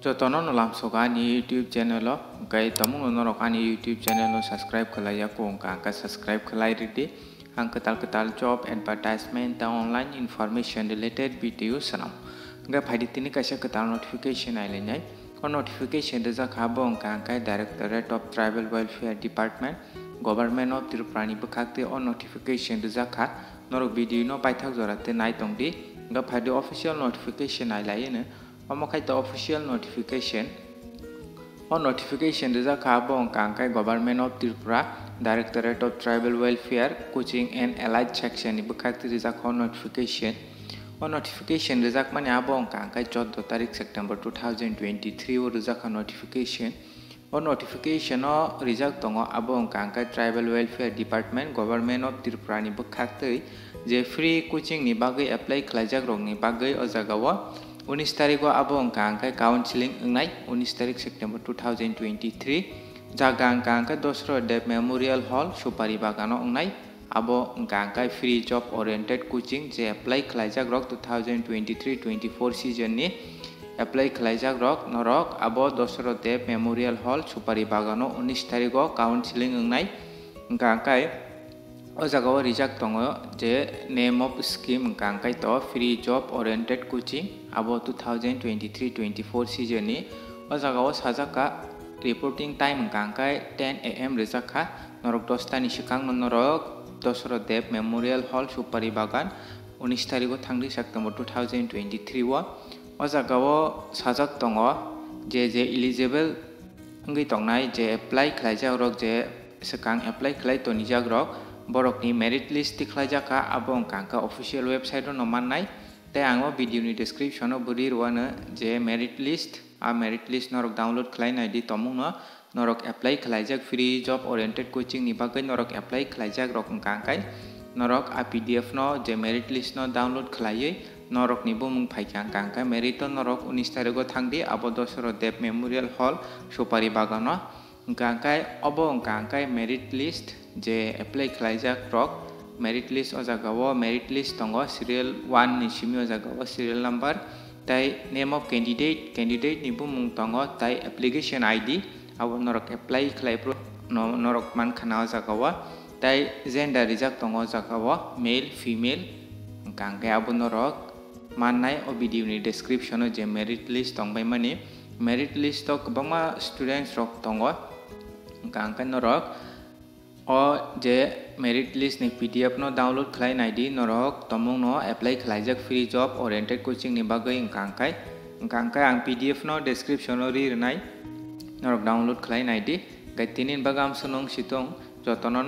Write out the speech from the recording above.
Jotono no lam sogani YouTube channel lo gai tamung no rokani YouTube channel lo subscribe khalaya ko ka subscribe khalai ridi ang ketal job advertisement ta online information related video sanam ga phaidi tini kaisa ketal notification aile nai ko notification de ja khabo ka Directorate of Tribal Welfare Department Government of Tripura ni bukhakte on notification de ja kha norok video no paithak jorate nai tongdi ga phaidi official notification aile ne the official notification on notification is a carbon kankai Government of Tripura Directorate of Tribal Welfare Coaching and Allied Section ibukakti is a notification on notification is a mani abon kankai 14 tarik September 2023 or is a notification on notification or result tongo abon kankai Tribal Welfare Department Government of Tripura ni bukakti je free coaching ni bagai apply khlajak rok ni bagai o jagawa 19 तारिख को अब अंका counselling अंगनाय 19 तारिख सितंबर 2023 जागा अंका दोसरो Depp memorial hall सुपारी बागानो अंगनाय अब अंका free job oriented coaching जे apply खलाइजाक रक 2023-24 season नि अप्लाई खलाइजाक रक नरक अब दोसरो डेप मेमोरियल हॉल सुपारी बागानो 19 तारिख को counselling अंगनाय अंका o jagao rijak tongo je name of scheme kankai to free job oriented coaching abo 2023-24 season ni o jagao sajaka reporting time kankai 10 am rijaka norok 10 ta ni sikang norok dosro dev memorial hall supari bagan 19 tarikh thangri September 2023 o jagao sajak tongo je eligible ngi tongnai je apply khlaijak rok je sikang apply khlai to nijak rok borok ni merit list tikhlajaka abong kanka official website no mannai te ango video ni description o buri rwana je merit list norok download khlainai di tomung no norok apply khlaijak free job oriented coaching ni bagai norok apply khlaijak rok kankai norok a pdf no je merit list no download khlaiye norok ni bumung phaikang kankai merit norok 19 tarikh thangdi abo dosro dev memorial hall supari bagano kankai obo kankai merit list je apply khlaijak rok merit list o jagao merit list tongo serial 1 ni simi o jagao serial number tai name of candidate ni bumung tongo tai application id abo norok apply khlai pro norok man khana o jagao tai gender rijak tongo jagao male female kankai abo norok mannai o video ni description o je merit list tongbai mani merit list to kwbangma students rok tongo kankai norok o je merit list ni pdf no download khlainai di norok tomung no apply khlaijak free job oriented coaching ni bagai kankai ang pdf no description o rirnai norok download khlainai di gaitinin bagam sunong sitong jotono no